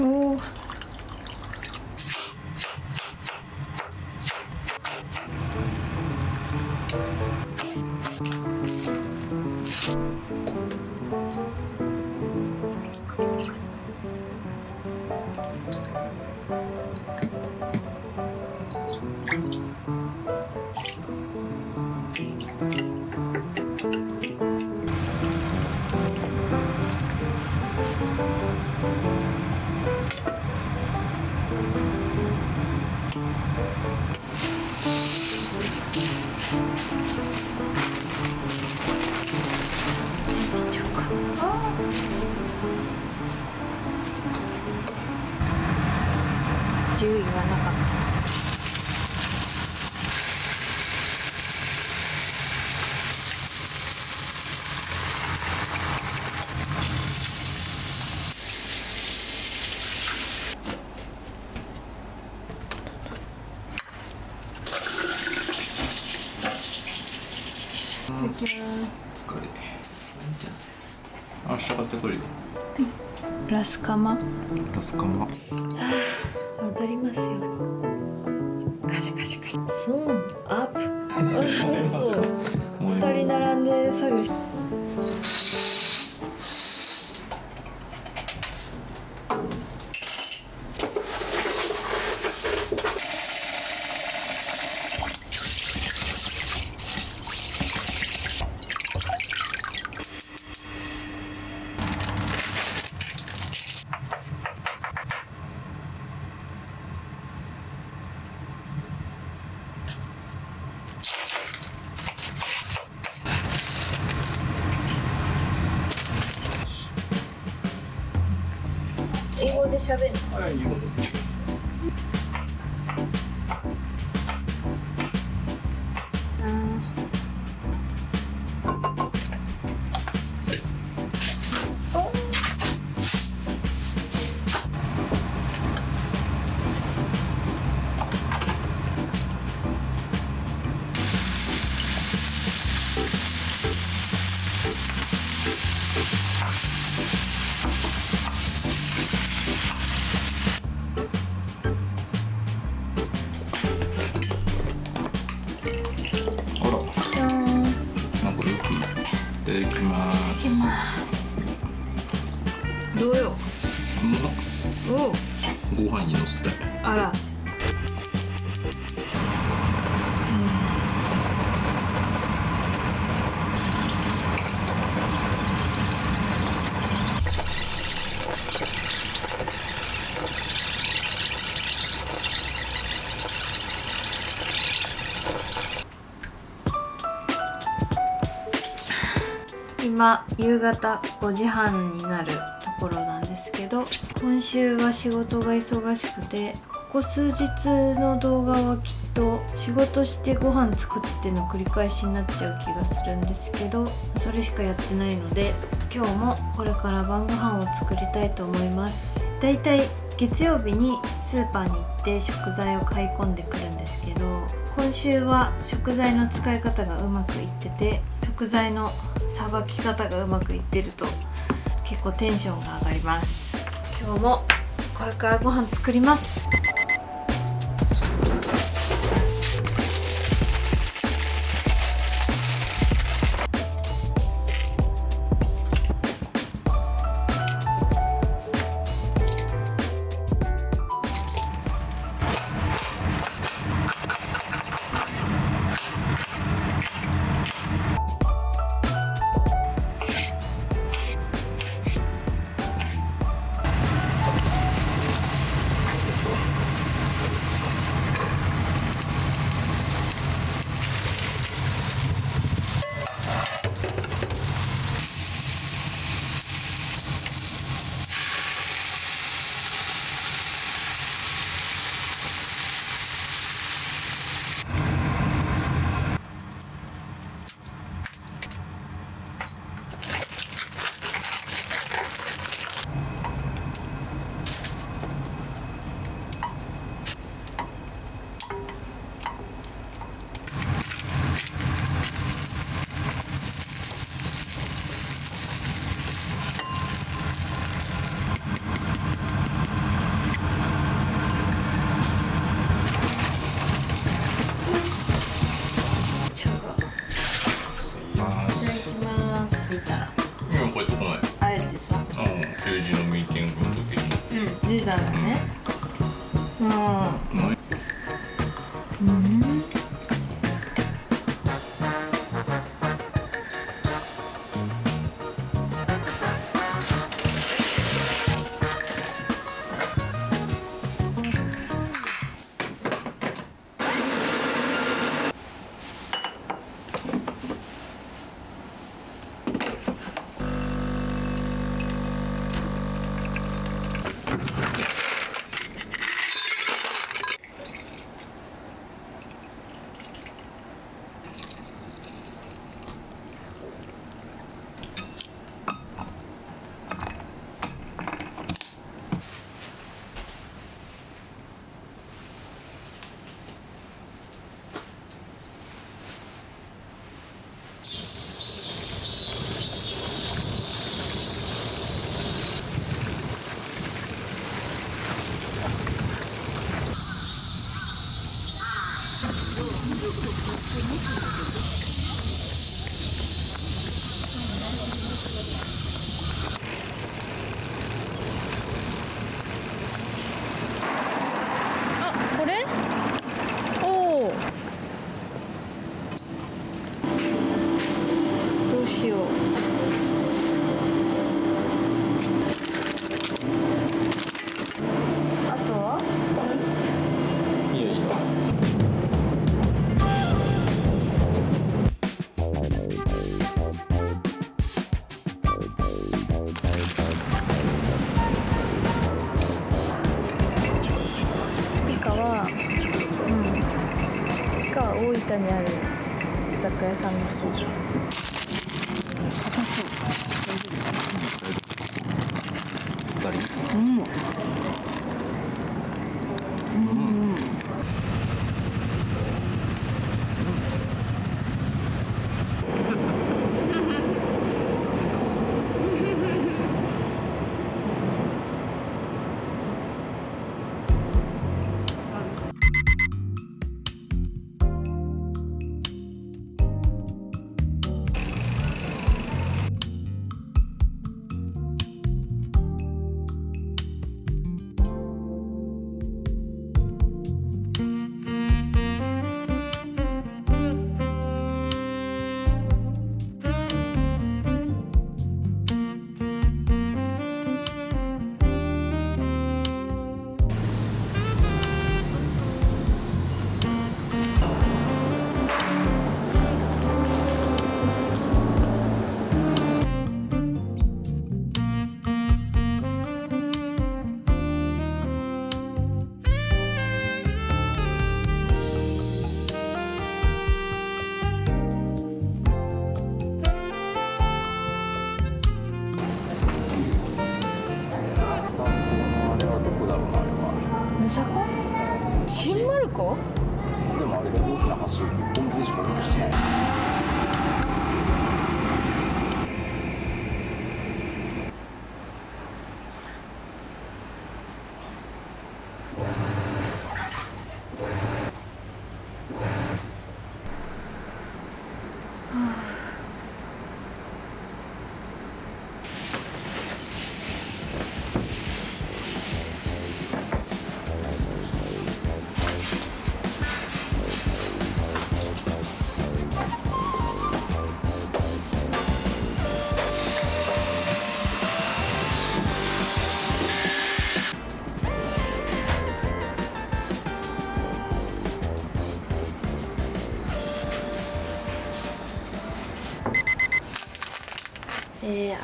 おー。10位はなかった。疲れ。明日買ってくるよ。ラスカマ。ラスカマ。踊りますよ。カシャカシャカシャ。スーンアップ。そう。二人並んで作業し。英語で喋るの。はい、いいよ。いただきます。いきます。どうよ。お。ご飯にのせて。あら。今夕方5時半になるところなんですけど、今週は仕事が忙しくて、ここ数日の動画はきっと仕事してご飯作っての繰り返しになっちゃう気がするんですけど、それしかやってないので、今日もこれから晩ご飯を作りたいと思います。だいたい月曜日にスーパーに行って食材を買い込んでくるんですけど、今週は食材の使い方がうまくいってて、食材のさばき方がうまくいってると結構テンションが上がります。今日もこれからご飯作ります。時だね。もうこれ？おお。どうしよう。あとは？いいよいいよ。スピカは大分にある居酒屋さんです。そうじゃん。硬そう。二人。ムサコ？新丸子？でもあれで大きな橋1本分しか大きくしない。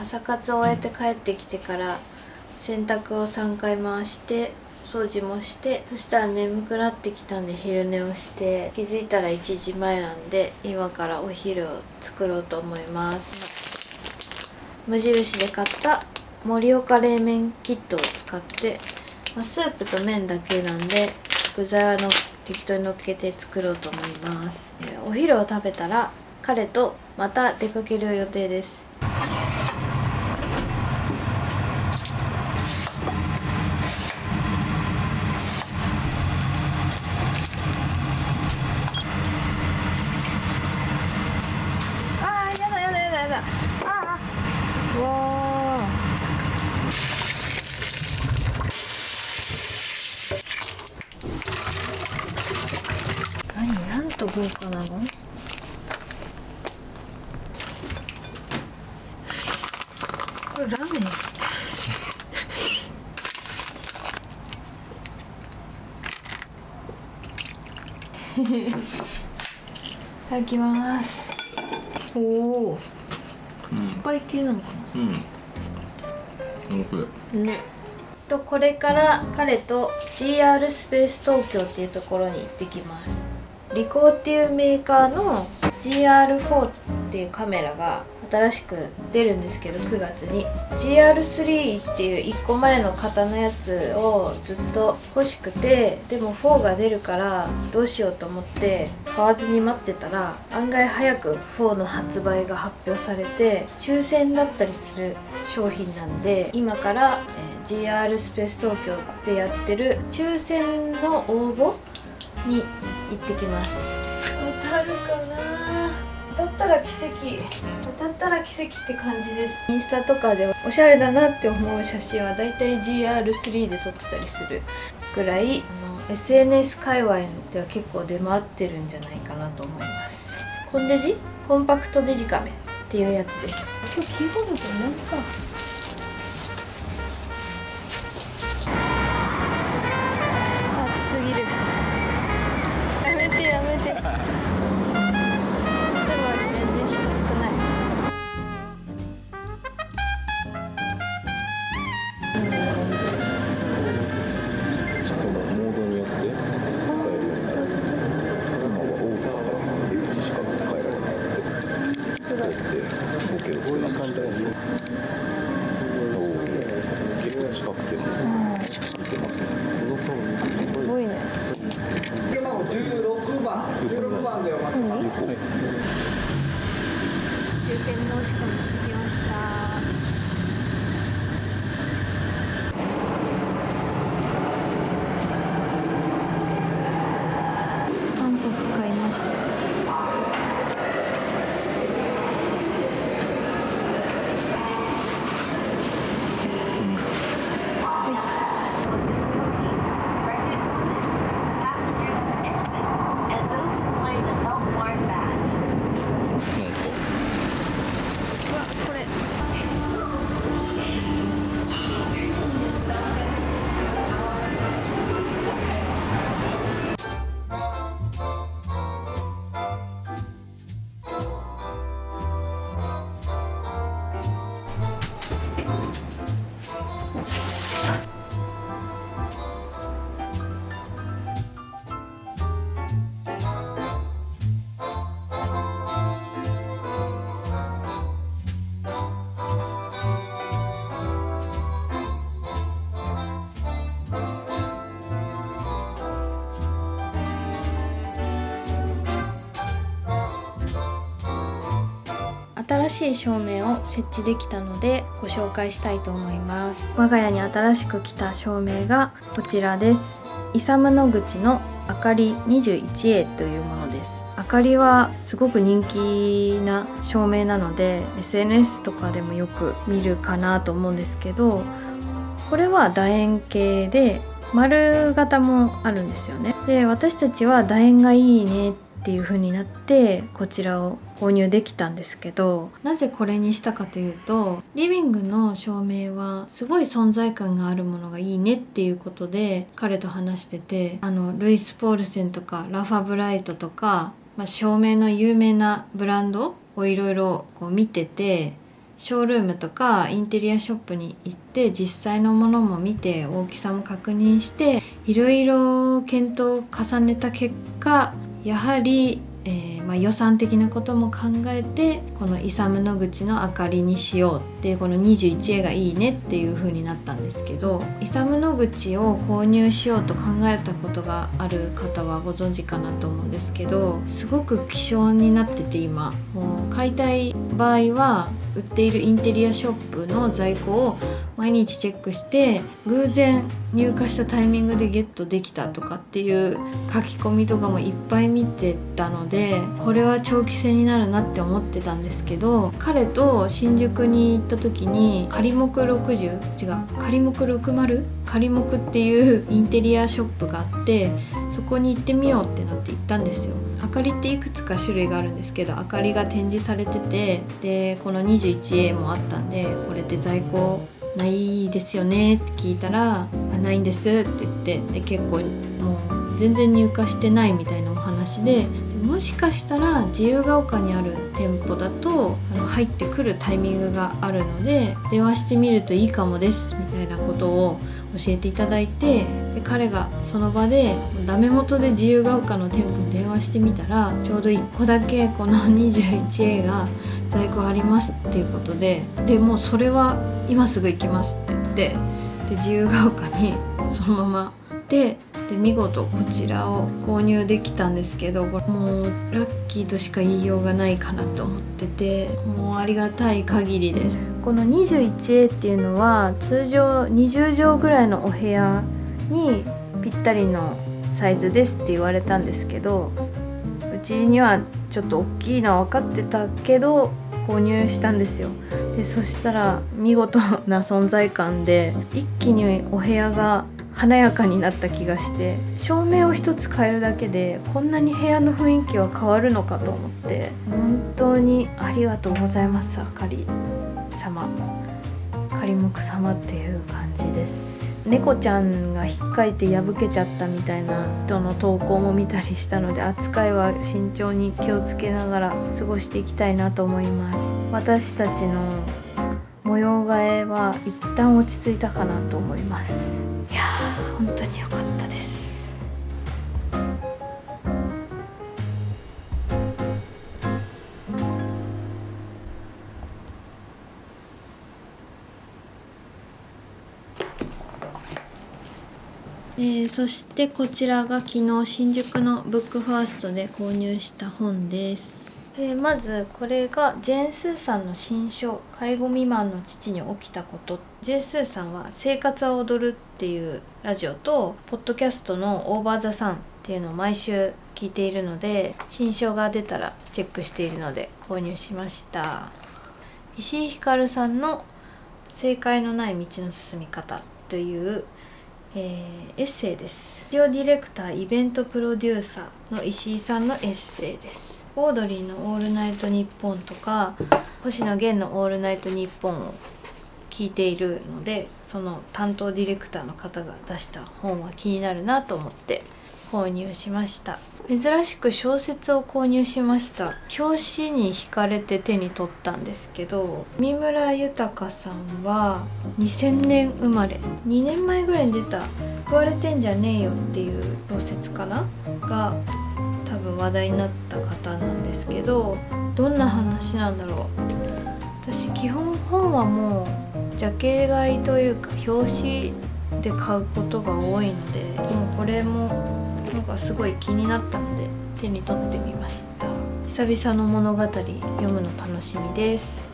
朝活を終えて帰ってきてから洗濯を3回回して掃除もして、そしたら眠くなってきたんで昼寝をして、気づいたら1時前なんで今からお昼を作ろうと思います。無印で買った盛岡冷麺キットを使って、スープと麺だけなんで具材は適当に乗っけて作ろうと思います。お昼を食べたら彼とまた出かける予定です。と豪華なの？これラーメン。いただきます。おお、スパイ系なのかな。ね。これから彼と GR スペース東京っていうところに行ってきます。リコーっていうメーカーの GR4 っていうカメラが新しく出るんですけど、9月に GR3 っていう1個前の型のやつをずっと欲しくて、でも4が出るからどうしようと思って買わずに待ってたら、案外早く4の発売が発表されて、抽選だったりする商品なんで、今から、GR スペース東京でやってる抽選の応募に行ってきます。当たるかな。当たったら奇跡、当たったら奇跡って感じです。インスタとかでおしゃれだなって思う写真はだいたい GR3 で撮ってたりするぐらい、SNS 界隈では結構出回ってるんじゃないかなと思います。コンデジ、コンパクトデジカメっていうやつです。今日キーボードと同じか。暑すぎる。やめてやめて。いつもより全然人少ない。モードによって使えるようになる。今はオーダーからF値しか変えられないので、そうやってボケを少なくして結構近くてもいけますね。すごいね。16番でお待ちください。抽選申し込みしてきました。3冊買いました。新しい照明を設置できたのでご紹介したいと思います。我が家に新しく来た照明がこちらです。イサム・ノグチのあかり 21A というものです。あかりはすごく人気な照明なので SNS とかでもよく見るかなと思うんですけど、これは楕円形で丸型もあるんですよね。で、私たちは楕円がいいねっていう風になってこちらを購入できたんですけど、なぜこれにしたかというと、リビングの照明はすごい存在感があるものがいいねっていうことで彼と話してて、ルイス・ポールセンとかラファブライトとか、照明の有名なブランドをいろいろ見てて、ショールームとかインテリアショップに行って実際のものも見て大きさも確認していろいろ検討を重ねた結果、やはり、予算的なことも考えてこのイサム・ノグチのあかりにしようっていう、この 21A がいいねっていう風になったんですけど、イサム・ノグチを購入しようと考えたことがある方はご存知かなと思うんですけど、すごく希少になってて、今もう買いたい場合は売っているインテリアショップの在庫を毎日チェックして偶然入荷したタイミングでゲットできたとかっていう書き込みとかもいっぱい見てたので、これは長期戦になるなって思ってたんですけど、彼と新宿に行った時に仮木60仮木60仮木っていうインテリアショップがあって、そこに行ってみようってなって行ったんですよ。明かりっていくつか種類があるんですけど、明かりが展示されてて、でこの 21A もあったんで、これって在庫ないですよねって聞いたら、ないんですって言って、で結構もう全然入荷してないみたいなお話で、もしかしたら自由が丘にある店舗だと入ってくるタイミングがあるので電話してみるといいかもですみたいなことを教えていただいて、で彼がその場でダメ元で自由が丘の店舗に電話してみたら、ちょうど1個だけこの 21A が在庫ありますっていうことで、でもうそれは今すぐ行きますって言って、で自由が丘にそのままで見事こちらを購入できたんですけど、これもうラッキーとしか言いようがないかなと思ってて、もうありがたい限りです。この 21A っていうのは通常20畳ぐらいのお部屋にぴったりのサイズですって言われたんですけど、うちにはちょっと大きいのは分かってたけど購入したんですよ。でそしたら見事な存在感で一気にお部屋が華やかになった気がして、照明を一つ変えるだけでこんなに部屋の雰囲気は変わるのかと思って、本当にありがとうございます。あかり様、仮木様っていう感じです。猫ちゃんが引っかいて破けちゃったみたいな人の投稿も見たりしたので、扱いは慎重に気をつけながら過ごしていきたいなと思います。私たちの模様替えは一旦落ち着いたかなと思います。いやー本当に良かったです。そしてこちらが昨日新宿のブックファーストで購入した本です。まずこれがジェーン・スーさんの新書「介護未満の父に起きたこと」。ジェーン・スーさんは「生活は踊る」っていうラジオとポッドキャストの「オーバー・ザ・サン」っていうのを毎週聞いているので、新書が出たらチェックしているので購入しました。石井ひかるさんの「正解のない道の進み方」というエッセイです。ラジオディレクターイベントプロデューサーの石井さんのエッセイです。オードリーのオールナイトニッポンとか星野源のオールナイトニッポンを聞いているので、その担当ディレクターの方が出した本は気になるなと思って購入しました。珍しく小説を購入しました。表紙に惹かれて手に取ったんですけど、三村豊さんは2000年生まれ、2年前ぐらいに出た「食われてんじゃねえよ」っていう小説かなが多分話題になった方なんですけど、どんな話なんだろう。私基本本はもうジャケ買いというか表紙で買うことが多いので、もうこれもなんかすごい気になったので手に取ってみました。久々の物語読むの楽しみです。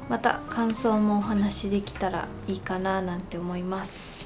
また感想もお話しできたらいいかななんて思います。